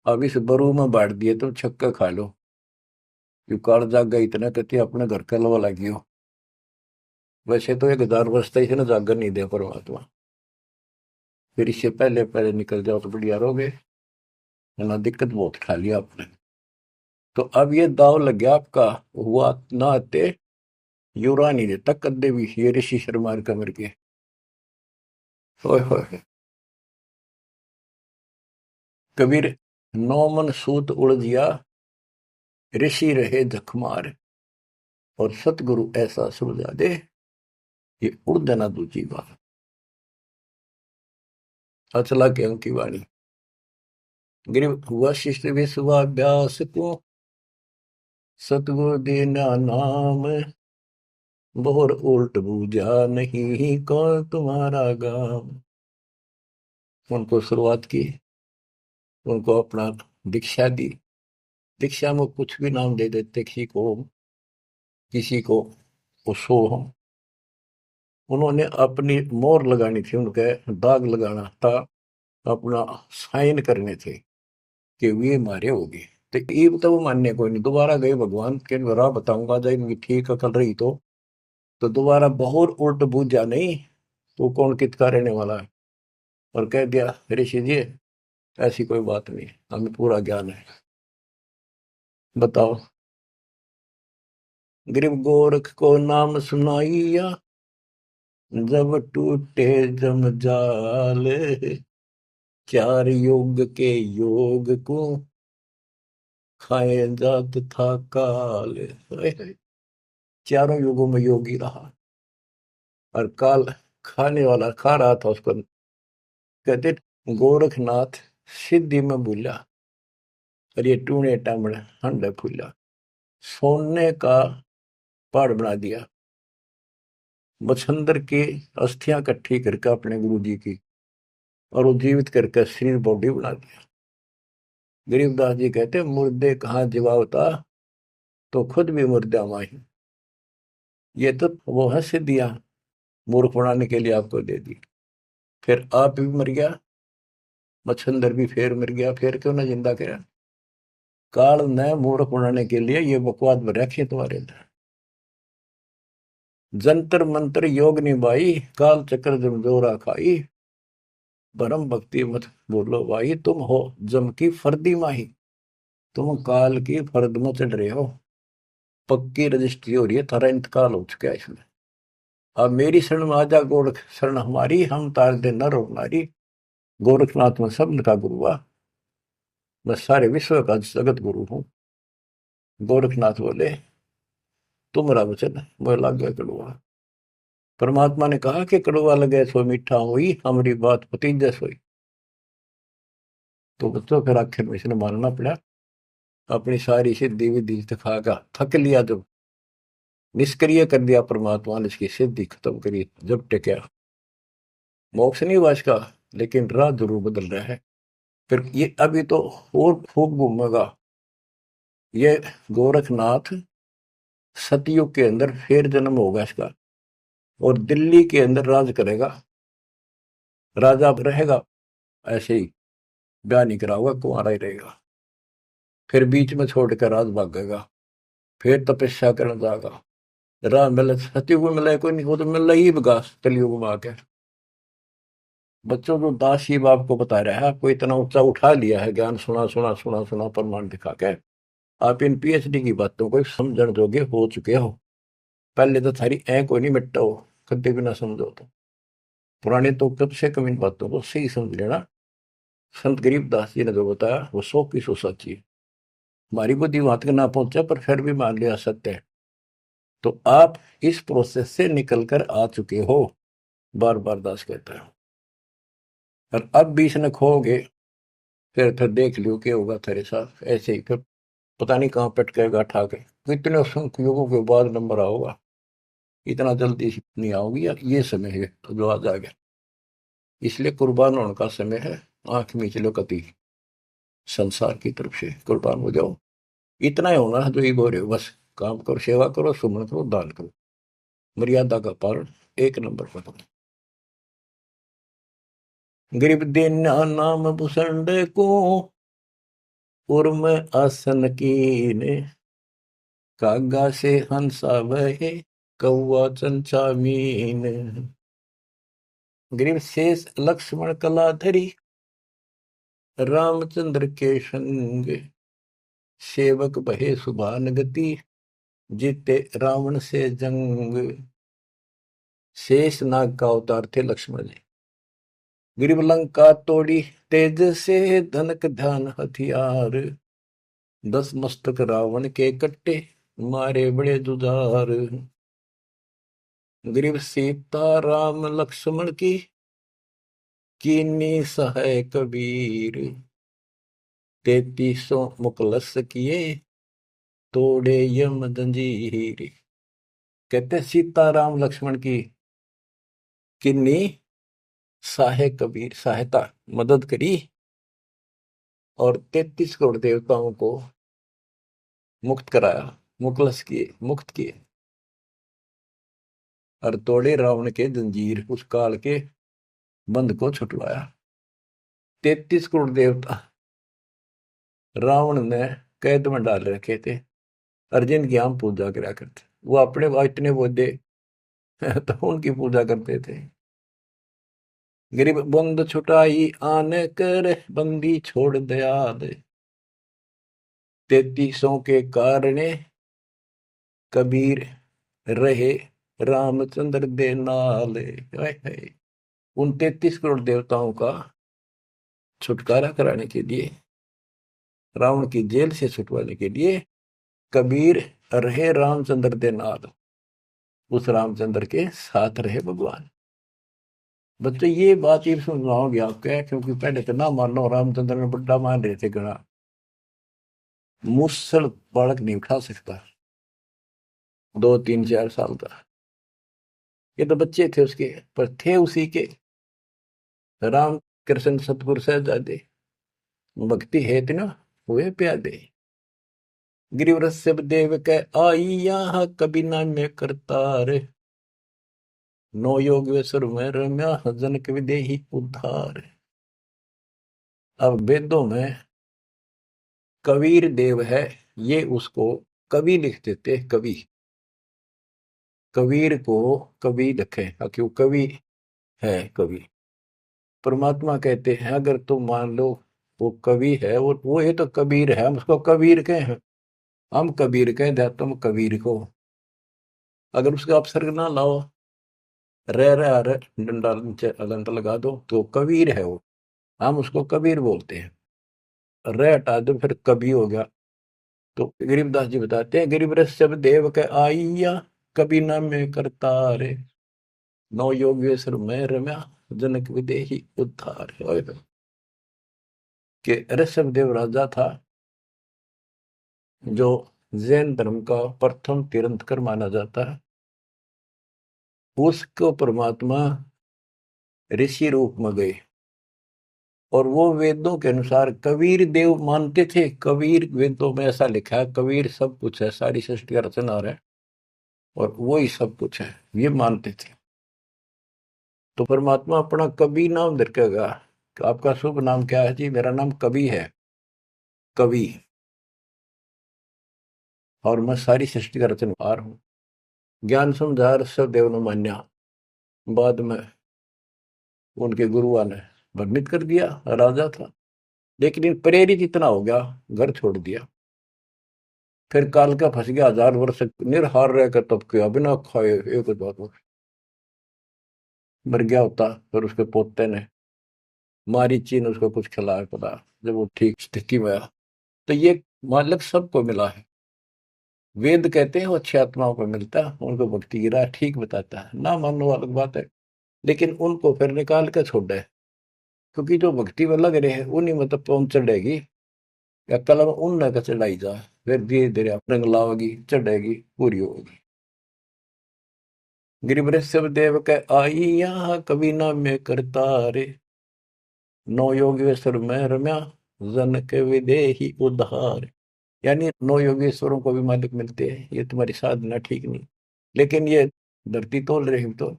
अब इस बरू में बांट दिए तुम छक्का खा लो। यू काल जागा इतना कहते अपने घर का लवा लगी हो। वैसे तो 1000 वर्ष तक इसे ना जागर नहीं दे परमात्मा, फिर इससे पहले पहले निकल जाओ तो बढ़िया रहोगे, है ना। दिक्कत बहुत खा लिया आपने। तो अब ये दाव लग गया आपका, हुआ ना आते युरा नहीं देता कद्दे भी, ये ऋषि शर्मा कमर के। होए होए, कबीर, नौ मन सूत उलझिया, ऋषि रहे झकमार, और सतगुरु ऐसा सुलझा दे, ये उड़ देना दूजी बात। अचला के अंकी वाणी, गरीब वशिष्ठ विश्वाभ्यास को, सतगुरु देना नाम, बोर उल्ट बूझा नहीं कौन तुम्हारा गाम। उनको शुरुआत की, उनको अपना दीक्षा दी। दीक्षा में कुछ भी नाम दे देते, किसी को उसो हम। उन्होंने अपनी मोहर लगानी थी, उनके दाग लगाना था, अपना साइन करने थे कि वे मारे होगी। तो ये तो वो मानने कोई नहीं, दोबारा गए भगवान के राह बताऊंगा, जब इनकी ठीक अकल रही तो दोबारा बहुत उल्ट बूझा नहीं, तो कौन किसका रहने वाला है। और कह दिया, ऋषि जी ऐसी कोई बात नहीं, हमें पूरा ज्ञान है। बताओ, गरीब गोरख को नाम सुनाइया, जब टूटे जमजाल, चार योग के योग को खाए जात था काल। चारों युगों में योगी रहा, और काल खाने वाला खा रहा था उसको। कहते गोरखनाथ सिद्धि में भूला, और ये टूने टामड़े हंडे फूला। सोने का पहाड़ बना दिया, मच्छंदर की अस्थियां इकट्ठी करके अपने गुरु जी की, और वो जीवित करके शरीर बॉडी बना दिया। गरीबदास जी कहते मुर्दे कहाँ जीवावता, तो खुद भी मुर्दा माही। ये तो वो है सिद्धियां, मूर्ख बनाने के लिए आपको दे दी। फिर आप भी मर गया, मच्छंदर भी फिर मर गया, फिर क्यों ना जिंदा करा। काल ने मूर्ख बनाने के लिए ये बकवास में रखे तुम्हारे अंदर। जंतर मंत्र योग निभाई, काल चक्र जमजोरा खाई, परम भक्ति मत बोलो भाई, तुम हो जम की फर्दी माही, तुम काल की फर्द में चढ़ रहे हो। पक्की रजिस्ट्री हो रही है, थारा इंतकाल हो चुका है इसमें। अब मेरी शरण में आजा गोरख शरण हमारी, हम तार दे नर और नारी। गोरखनाथ में सबन का गुरु हुआ, मैं सारे विश्व का जगत गुरु हूँ। गोरखनाथ बोले तुम्हारा वचन मोह लागे कड़वा। परमात्मा ने कहा कि कड़वा लगे सो मीठा हुई, हमारी बात पति जैस हुई। तो बच्चों फिर आखिर में इसने मानना पड़ा। अपनी सारी सिद्धि विधि दिखागा, थक लिया जब, निष्क्रिय कर दिया परमात्मा ने, इसकी सिद्धि खत्म करी। जब टेका मोक्ष नहीं हुआ इसका, लेकिन राह जरूर बदल रहा है। फिर ये अभी तो और खूब घूमेगा ये गोरखनाथ। सतयुग के अंदर फिर जन्म होगा इसका, और दिल्ली के अंदर राज करेगा। राजा रहेगा ऐसे ही, ब्याह नहीं करा हुआ, कुंवारा ही रहेगा। फिर बीच में छोड़कर राज भागेगा, फिर तपस्या करने जाएगा। राह मिले, सतयुग में मिले कोई नहीं, वो तो मिल ही विकास कलयुग में आकर। बच्चों को दास शिव आपको बता रहा है, आपको इतना ऊंचा उठा लिया है, ज्ञान सुना सुना सुना सुना प्रमाण दिखा के आप इन पीएचडी की बातों को समझण जोगे हो चुके हो। पहले तो थारी ऐ कोई नहीं मिटता हो, कभी भी ना समझो तो। पुराने तो कब से कम इन बातों को सही समझ लेना। संत गरीबदास जी ने जो बताया वो 100 की 100 सच्ची है। हमारी बुद्धि वहां तक ना पहुंचा, पर फिर भी मान लिया सत्य है। तो आप इस प्रोसेस से निकल कर आ चुके हो, बार बार दास कहता है। और अब भी इसने खोगे, फिर देख लियो क्या होगा तेरे साथ। ऐसे ही फिर पता नहीं कहाँ पटकेगा ठाके। कितने असंख्य युगों के बाद नंबर आओगा, इतना जल्दी नहीं आओगी यार। ये समय है तो जो आज आ गया, इसलिए कुर्बान होने का समय है। आंख मीच लो कति, संसार की तरफ से कुर्बान हो जाओ। इतना ही होना है जो ये बोल रहे हो, बस काम करो, सेवा करो, सुमन करो, दान करो, मर्यादा का पालन एक नंबर पर करो। गरीब देना नाम भूषण को, उर्म आसन कीने, कागा से हंसा वहे, कौआ चंचा मीन। गरीब शेष लक्ष्मण कलाधरी, रामचंद्र के संग, सेवक बहे सुभान गति, जीते रावण से जंग। शेष नाग का अवतार थे लक्ष्मण जी। गिरिव लंका तोड़ी तेज से, धनक ध्यान हथियार, 10 मस्तक रावण के कट्टे, मारे बड़े जुझार। गिरिव सीता राम लक्ष्मण की, कीनी सहाय कबीर, 3300 मुकलस किए, तोड़े यम जंजीर। कहते सीता राम लक्ष्मण की किन्नी सहाय कबीर, सहायता मदद करी, और 33 करोड़ देवताओं को मुक्त कराया, मुखलस किए, मुक्त किए, और तोड़े रावण के जंजीर, उस काल के बंध को छुटवाया। 33 करोड़ देवता रावण ने कैद में डाल रखे थे, अर्जुन की हम पूजा करा करते। वो अपने इतने बोधे तो उनकी पूजा करते थे। गरीब बंद छुटाई आने कर, बंदी छोड़ दया दे, 3300 के कारण कबीर रहे रामचंद्र दे नाले। उन 33 करोड़ देवताओं का छुटकारा कराने के लिए, रावण की जेल से छुटवाने के लिए, कबीर रहे रामचंद्र दे नाल, उस रामचंद्र के साथ रहे भगवान। बच्चों ये बात ये समझाओगे आपके, क्योंकि पहले तो ना मानो, रामचंद्र ने बड़ा मान रहे थे गणा। मुसल बालक नहीं उठा सकता, 2 3 4 साल का। ये तो बच्चे थे उसके, पर थे उसी के। राम कृष्ण सतगुरु साहिबजादे, भक्ति है ना हुए प्यादे। गिरिवरस सब देव के आई यहाँ, कभी ना मैं करतार, नो योग सुर में रम्या, जनक विदेही उद्धार। अब वेदों में कबीर देव है, ये उसको कवि लिख देते, कवि। कबीर को कवि लिखे क्यों, कवि है कवि। परमात्मा कहते हैं अगर तुम मान लो वो कवि है, वो ये तो कबीर है, हम उसको कबीर कहे हैं, हम कबीर कहें दे तुम कबीर को, अगर उसका अपसर्ग ना लाओ, रह डंडा नीचे अलंत लगा दो तो कबीर है वो, हम उसको कबीर बोलते हैं। रह हटा दो फिर कवि हो गया। तो गरीबदास जी बताते हैं गरीब रस सब देव के आइया, कभी ना में करता रे, नौ योगेश्वर में रम्या, जनक विदेही उद्धार। कि ऋषभ देव राजा था जो जैन धर्म का प्रथम तीर्थंकर माना जाता है, उसको परमात्मा ऋषि रूप में गए और वो वेदों के अनुसार कबीर देव मानते थे। कबीर वेदों में ऐसा लिखा है, कबीर सब कुछ है, सारी सृष्टि का रचनहार है और वो ही सब कुछ है, ये मानते थे। तो परमात्मा अपना कवि नाम रखेगा, आपका शुभ नाम क्या है जी? मेरा नाम कवि है, कवि, और मैं सारी सृष्टि का रचनहार हूँ। ज्ञान समझा ऋषभ देव ने मान्या, बाद में उनके गुरुआ ने भ्रमित कर दिया, राजा था, लेकिन इन प्रेरित इतना हो गया, घर छोड़ दिया। फिर काल का फंस गया, 1000 वर्ष निरहार रहकर तब किया, बिना खाए एक बार मर गया होता। फिर उसके पोते ने मारीची ने उसको कुछ खिलाया पड़ा, जब वो ठीक स्थिति में आया। तो ये मालक सबको मिला है। वेद कहते हैं वो अच्छी आत्माओं को मिलता है, उनको भक्ति की राह ठीक बताता है, ना मानने अलग बात है, लेकिन उनको फिर निकाल कर छोड़ है, क्योंकि जो भक्ति में लग रहे हैं उन्हीं में तो पहुंच चढ़ेगी, या कलम उन का चढ़ाई जा, फिर धीरे धीरे रंग लाओगी, चढ़ेगी, पूरी होगी। गिरिवृष सब देव के आई यहाँ कभी ना में करता रे, नौ योगेश्वर में रम्या, जन के विदेही उद्धार। यानी नौ योगेश्वरों को भी मालिक मिलते हैं, ये तुम्हारी साधना ठीक नहीं, लेकिन ये धरती तोल रही तो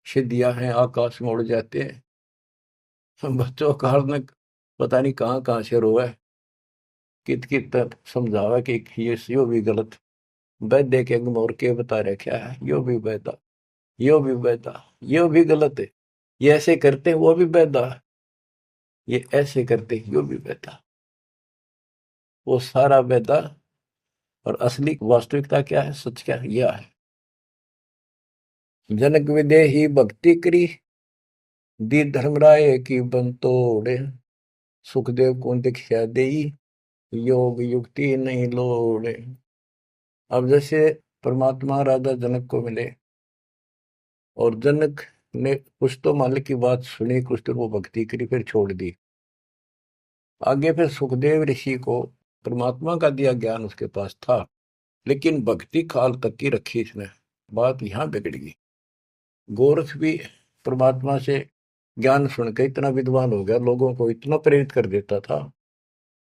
सिद्धियां हैं, आकाश में उड़ जाते हैं। बच्चों का ने पता नहीं कहाँ कहाँ से रोए, कित कित समझावा कि ये यो भी गलत, वैद्य के अंग और के बता रहे क्या है, यो भी वैदा, यो भी वैदा, यो भी गलत है, ये ऐसे करते हैं वो भी वैदा, ये ऐसे करते हैं यो भी वैदा, वो सारा वैदा। और असली वास्तविकता क्या है, सच क्या है, यह है। जनक विदेही भक्ति करी, दी धर्मराय की बंतोड़े, सुखदेव को दीक्षा देई, योग युक्ति नहीं लोड़े। अब जैसे परमात्मा राजा जनक को मिले और जनक ने कुछ तो मालिक की बात सुनी, कुछ तो वो भक्ति करी, फिर छोड़ दी। आगे फिर सुखदेव ऋषि को परमात्मा का दिया ज्ञान उसके पास था, लेकिन भक्ति काल तक की रखी इसने, बात यहां बिगड़ गई। गोरख भी परमात्मा से ज्ञान सुनकर इतना विद्वान हो गया, लोगों को इतना प्रेरित कर देता था,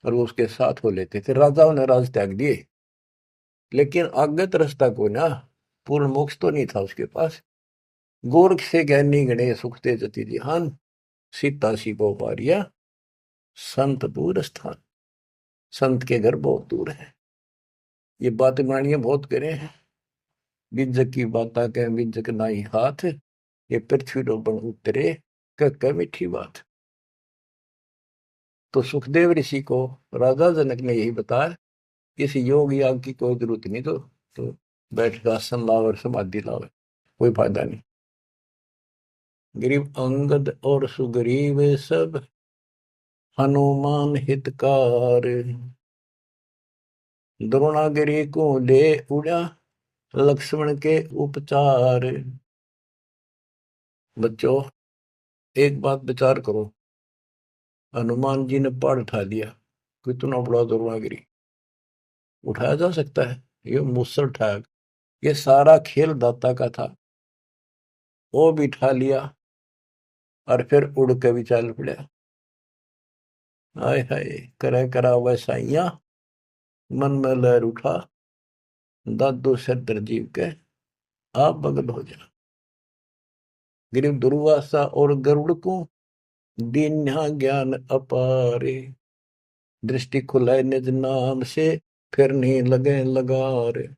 और वो उसके साथ हो लेते थे। राजाओं ने राज त्याग दिए, लेकिन अज्ञात रास्ता को ना, पूर्ण मोक्ष तो नहीं था उसके पास। गोरख से ज्ञानी गणे सुखते जति जिहान, सीता सी को पारिया, संत दूर स्थान। संत के घर बहुत दूर है, ये बात बनानी बहुत करे हैं। बिजक की बाता कह बिजक नाई हाथ, ये पृथ्वी रो बन उतरे, कह मीठी बात। तो सुखदेव ऋषि को राजा जनक ने यही बताया, किसी योग याग की कोई जरूरत नहीं, तो बैठ के आसन लाओ और समाधि लाओ, कोई फायदा नहीं। गरीब अंगद और सुग्रीव सब, हनुमान हितकार, द्रोणागिरी को ले उड़ा, लक्ष्मण के उपचार। बच्चों एक बात विचार करो, हनुमान जी ने पहाड़ उठा लिया, कितना बड़ा द्रोणागिरी उठाया जा सकता है? ये मुझसे उठाया, ये सारा खेल दाता का था, वो भी उठा लिया और फिर उड़ के भी चल पड़ा। हाय हाय, करे करा वैसाइया, मन में लहर उठा, दादो सर जीव के आप बगल हो जा। गिरिव दुर्वासा और गरुड़ को दीन्या ज्ञान अपारे, दृष्टि खुलाए निज नाम से, फिर नहीं लगे लगारे।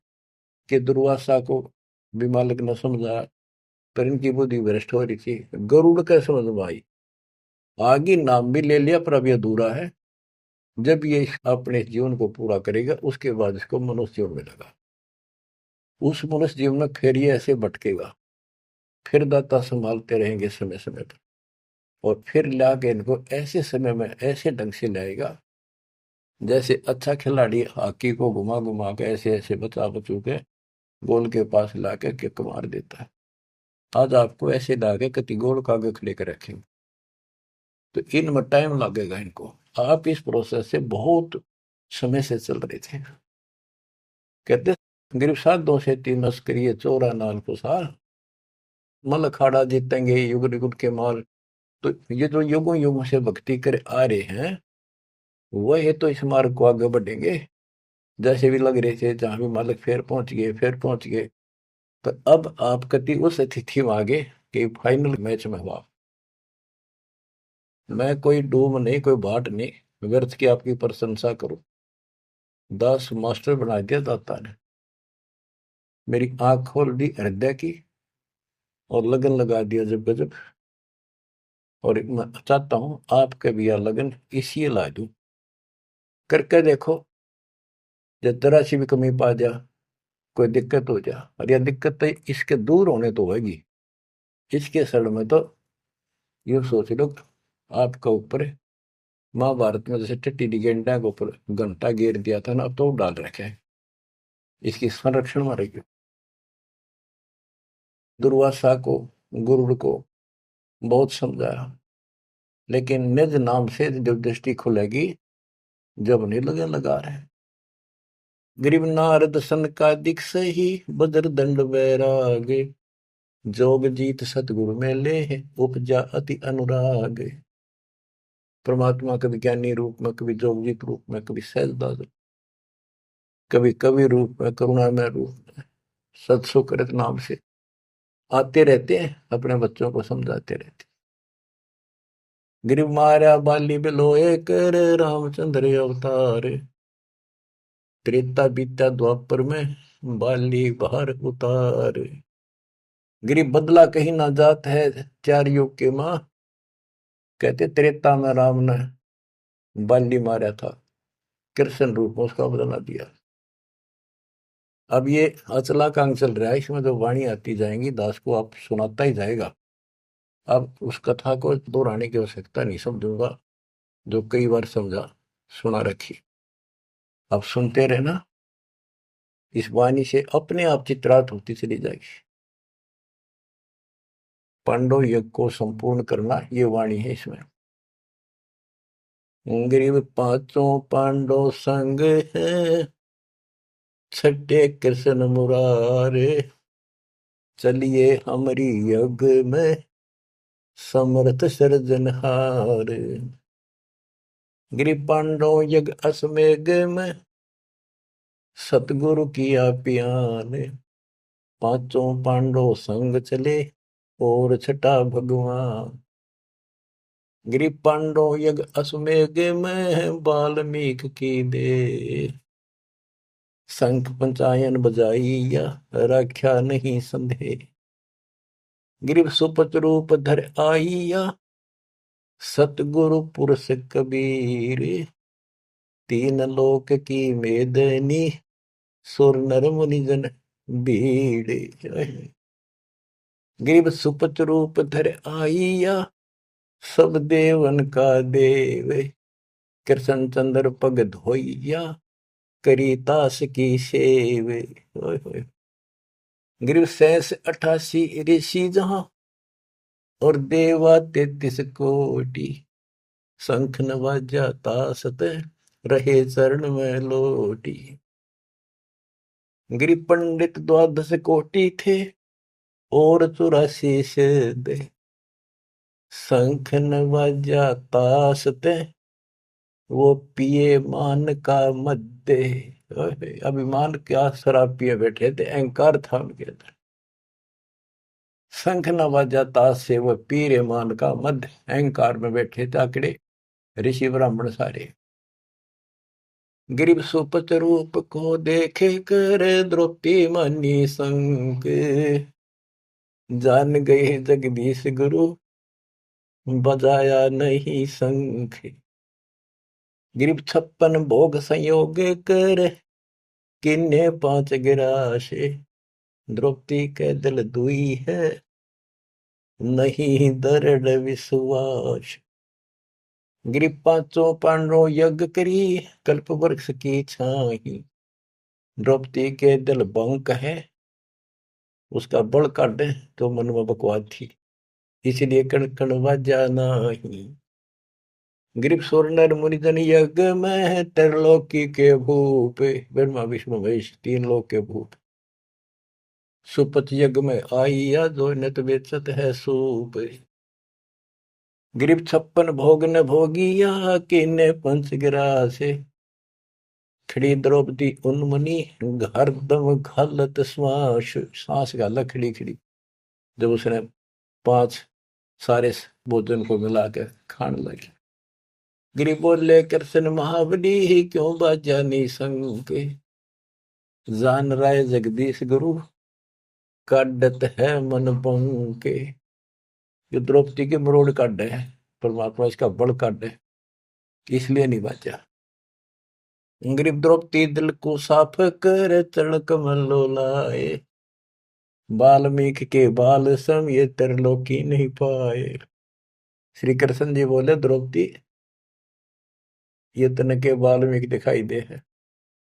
कि दुर्वासा को भी मालिक न समझा, पर इनकी बुद्धि भ्रष्ट हो रही थी, गरुड़ के समझ में आई, आगे नाम भी ले लिया पर अब ये अधूरा है। जब ये अपने जीवन को पूरा करेगा उसके बाद इसको मनुष्य जीवन मिलेगा। उस मनुष्य जीवन में फिर ये ऐसे भटकेगा, फिर दाता संभालते रहेंगे समय समय पर, और फिर लाके इनको ऐसे समय में ऐसे ढंग से लाएगा जैसे अच्छा खिलाड़ी हॉकी को घुमा घुमा के ऐसे ऐसे बचा बचू के गोल के पास ला के किक मार देता है। आज आपको ऐसे ला के कति गोल का आगे खड़े कर रखेंगे, तो इनमें टाइम लगेगा इनको। आप इस प्रोसेस से बहुत समय से चल रहे थे। कहते गिरफ्त 2 से 3 करिए चोरा नाल कुसार, मल अखाड़ा जीतेंगे युग युग के माल। तो ये जो युगों युगों से भक्ति करे आ रहे हैं वह तो इस मार्ग को आगे बढ़ेंगे। जैसे भी लग रहे थे जहां भी मालिक फिर पहुंच गए फिर पहुंच गए, तो अब आप कति उस तिथि में आगे कि फाइनल मैच में हुआ। मैं कोई डूम नहीं कोई बाट नहीं व्यर्थ की आपकी प्रशंसा करूं। दास मास्टर बना दिया दाता ने, मेरी आंख खोल दी हृदय की और लगन लगा दिया जब गजब। और मैं चाहता हूं आपके भी यह लगन इसी ला दूं। करके देखो, जब जरा सी भी कमी पा जा, कोई दिक्कत हो जा, और यह दिक्कत तो इसके दूर होने तो होगी, इसके सड़ में तो यूं सोच लो आपका ऊपर महाभारत में जैसे टट्टी गेंडा के ऊपर घंटा गिर दिया था ना, अब तो डाल रखे हैं इसकी संरक्षण में रही। दुर्वासा को गुरुड़ को बहुत समझाया, लेकिन निज नाम से जब दृष्टि खुलेगी जब नहीं लगे लगा रहे। गरीब नारद सन का दिख सही बदर दंड वैराग, जोग जीत सतगुरु में ले उपजा अति अनुराग। परमात्मा कभी ज्ञानी रूप में, कभी जोगजीत रूप में, कभी सहजदास, कभी कवि रूप में, करुणामय रूप में, सत्सुकृत नाम से आते रहते हैं, अपने बच्चों को समझाते रहते। गिरिव मारा बाली बिलोए कर रामचंद्र अवतार, त्रेता बीता द्वापर में बाली बाहर उतार। गिरिव बदला कहीं ना जात है 4 युग के माँ, कहते त्रेता में राम ने बाली मारा था, कृष्ण रूप में उसका बदला दिया। अब ये अचला कांग चल रहा है, इसमें जो वाणी आती जाएंगी दास को आप सुनाता ही जाएगा। अब उस कथा को दोहराने की आवश्यकता नहीं समझूंगा, जो कई बार समझा सुना रखी। अब सुनते रहना, इस वाणी से अपने आप चित्रात होती चली जाएगी। पांडव यज्ञ को संपूर्ण करना ये वाणी है इसमें। ग्रीव 5 पांडव संग है, छठे कृष्ण मुरारे, चलिए हमारी यज्ञ में समर्थ सृजनहार। गिरि पांडव यज्ञ अश्वमेघ में सतगुरु किया पियान, 5 पांडव संग चले और छठा भगवान। गिरि पांडव यज्ञ अश्वमेघ में वाल्मीकि की दे, शंख पंचायन बजाइया रख्या नहीं संदेह। गिरिव सुपच रूप धर आइया, सतगुरु पुरुष कबीर, 3 लोक की मेदनी सुर नर मुनि जन भीड़। गिरिव सुपच रूप धर आइया, सब देवन का देव, कृष्ण चंद्र पग धोइया, करी तास की सेव। गिरिव 88 ऋषि जहां, और देवा 33 कोटि, शंख नवाजा तासत रहे चरण में लोटी। गिरि पंडित 12 कोटि थे और 84 सिद्धे, शंख नवाजा तासत वो पिए मान का मध्य। अभिमान क्या शराब पिए बैठे थे, अहंकार था उनके अंदर। शंख नवाजा तास से वह पीरे मान का मध्य, अहंकार में बैठे थे आकड़े ऋषि ब्राह्मण सारे। गिरिव सुपच रूप को देखे कर द्रौपदी मनी संग, जान गए जगदीश गुरु बजाया नहीं शंख। गिरब 56 भोग संयोग कर, किन्ने 5 गिराशे। द्रौपदी के दिल दुई है, नहीं दृढ़ विश्वास। गिरब 5 पांडवों यज्ञ करी, कल्प वृक्ष की छाही। द्रौपदी के दिल बंक है, उसका बल काटे तो मन में बकवाद थी, इसलिए कण कण वाजा नाही। गिरब सुर मुनिजन यज्ञ में, त्रिलोकी के भूप। ब्रह्मा विष्णु महेश 3 लोक के भूप। सुपथ यज्ञ में आइया, जो नत बेचत है सूप। गिरब 56 भोग न भोगिया, किन्ने 5 गिरासे। खड़ी द्रौपदी उन्मनी, हरदम घालत श्वास। सांस गाला खड़ी खड़ी, जब उसने 5 सारे भोजन को मिला के खाने लगे। गिरि बोले कृष्ण महाबली, क्यों बाजा निसंग के। जान राय जगदीश गुरु, काटत है मन बंके। जो द्रौपदी के मरोड़ काट है, परमात्मा इसका बल काट है, इसलिए नहीं बाजा। गरीब द्रौपदी दिल को साफ कर, चरण कमल लाए। वाल्मीकि के बाल सम ये त्रिलोकी नहीं पाए। श्री कृष्ण जी बोले द्रौपदी, ये तन के वाल्मीकि दिखाई दे है,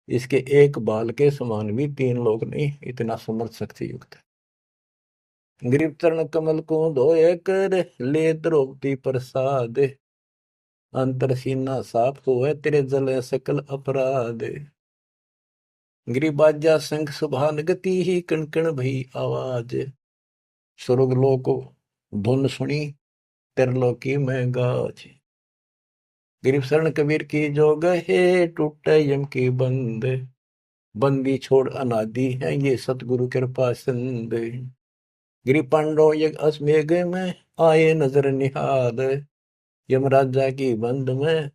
इसके एक बाल के समान भी 3 लोग नहीं, इतना समर्थ शक्ति युक्त है। गरीब चरण कमल को धोए कर, ले द्रौपदी प्रसाद। अंतर सीना साफ होए, तेरे जले सकल अपराध। गिरिबाजा संख सुभान गति ही, कण कण भई आवाज। स्वर्ग लोक धुन सुनी, त्रिलोकी में गाज। गिरिब शरण कबीर की जो गहे, टूटे यम की बंद। बंदी छोड़ अनादि है, ये सतगुरु कृपा सिंध। गिरि पांडव यज्ञ अश्वमेघ में, आए नजर निहाल। यमराजा की बंद में,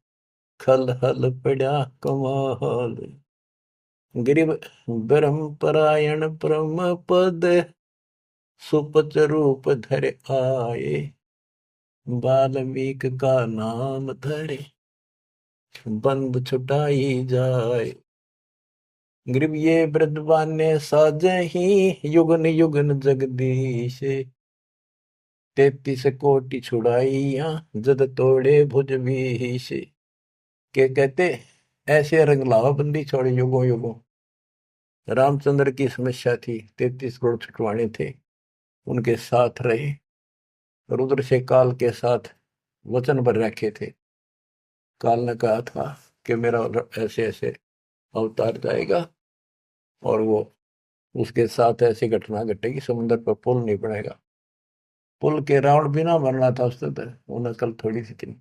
खल हल पड़ा कमाल। गिरिब ब्रह्म परायण परम पद, सुपच रूप धर आए। वाल्मीकि का नाम धरे, बंद छुटाई जाए। गिरिब ये वृद्धवान ने साजही, युगन युगन जगदीश। 33 कोटि छुड़ाइया, जद तोड़े भुज भीष। के कहते ऐसे रंग लावा बंदी छोड़े युगों युगों। रामचंद्र की समस्या थी, 33 करोड़ छुटवाने थे, उनके साथ रहे। रुद्र से काल के साथ वचन पर रखे थे। काल ने कहा था कि मेरा ऐसे ऐसे अवतार जाएगा, और वो उसके साथ ऐसी घटना घटेगी, समुद्र पर पुल नहीं बनेगा। पुल के रावण बिना मरना था उसने, तो उन्हें कल थोड़ी सी थी,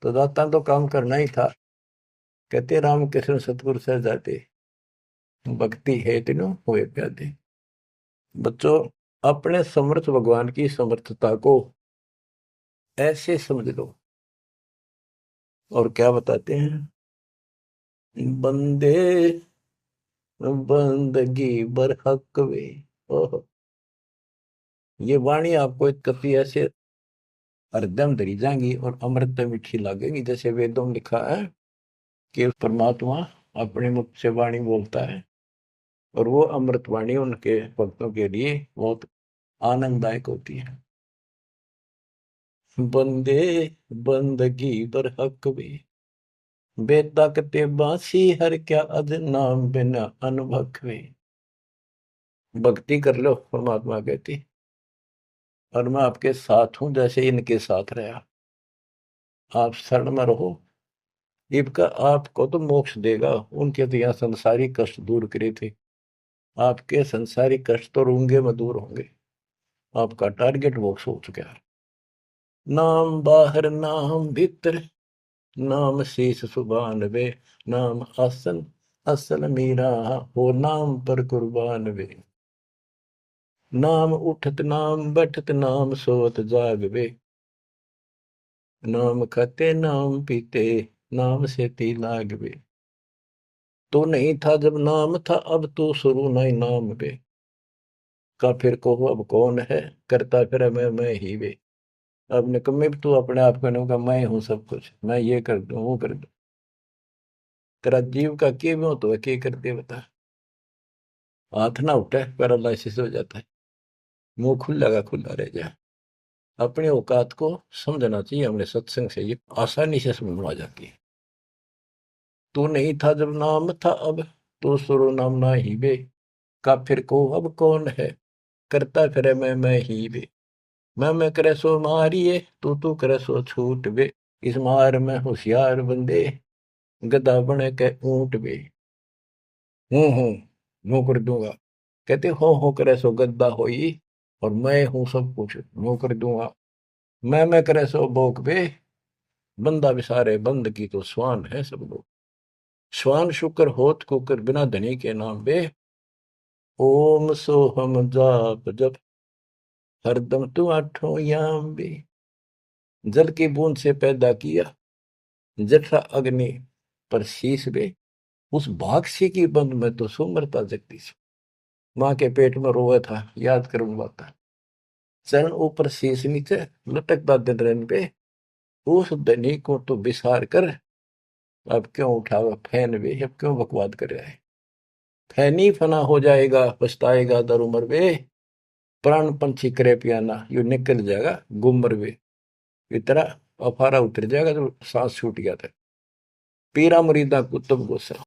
तो दाता तो काम करना ही था। कहते राम कृष्ण सतगुरु सह जाते, भक्ति है तीनों हुए प्यादे। बच्चों, अपने समर्थ भगवान की समर्थता को ऐसे समझ लो। और क्या बताते हैं, बंदे बंदगी बरहक वे। ओह, ये वाणी आपको एक कति ऐसे हृदय में धरी जाएंगी और अमृत मीठी लगेगी। जैसे वेदों में लिखा है कि परमात्मा अपने मुख से वाणी बोलता है, और वो अमृत वाणी उनके भक्तों के लिए बहुत आनंददायक होती है। बंदे बंदगी बरहक वे, बेताकते बासी हर क्या अद नाम बिना अनुभव वे। भक्ति कर लो, परमात्मा कहती, और मैं आपके साथ हूं जैसे इनके साथ रहा। आप शरण में रहो, इनका आपको तो मोक्ष देगा। उनके तो यहाँ संसारी कष्ट दूर करे थे, आपके संसारी कष्ट तो रूंगे में दूर होंगे। आपका टारगेट मोक्ष हो चुका है। नाम बाहर नाम भीतर, नाम शीश सुबान वे। नाम आसन असल मीरा, हो नाम पर कुर्बान वे। नाम उठत नाम बैठत, नाम सोत जाग वे। नाम खाते नाम पीते, नाम से ती लाग वे। तो नहीं था जब नाम था, अब तो शुरू नहीं नाम वे। का फिर को अब कौन है, करता फिर मैं ही वे। अब निकम्मे भी तू अपने आप को का मैं हूं सब कुछ, मैं ये कर दूं वो कर दूं। तेरा जीव का के भी हो तो के कर दे बता। हाथ ना उठे पैरालिसिस हो जाता है, मुंह खुला का खुला रह जाए। अपने औकात को समझना चाहिए, हमने सत्संग से ये आसानी से समझ में आ जाती है। तू नहीं था जब नाम था, अब तो सुरो नाम ना ही बे, का फिर को अब कौन है, करता फिरे मैं ही बे। मैं करे सो मारिए, तू करे सो छूट बे, इस मार में होशियार बंदे, गधा बने के ऊंट बे। हूँ यूं कर दूंगा, कहते हो करे सो गद्दा होई, और मैं हूं सब कुछ यूं कर दूंगा। मैं करे सो बोक बे, बंदा बिसारे बंद की तो स्वान है सब लोग। स्वान शुक्र होत कुकर बिना धनी के नाम बे, ओम सोहम जाप जप हरदम तू आठों याम बे। जल की बूंद से पैदा किया, जठरा अग्नि पर शीश बे, उस भागसी की बंद में तो सुमरता जगती सी। माँ के पेट में रोया था, याद करूं बात। चरण ऊपर शीश नीचे लटकता दिन पे, उस धनी को तो विसार कर, अब क्यों उठावा फैन वे, अब क्यों बकवाद कर रहा है। फैनी फना हो जाएगा पछताएगा दर उमर वे, प्राण पंछी करे पियाना यू निकल जाएगा गुमर वे। इतना अफारा उतर जाएगा तो सांस छूट गया था। पीरा मुरीदा कुतुब गोसा।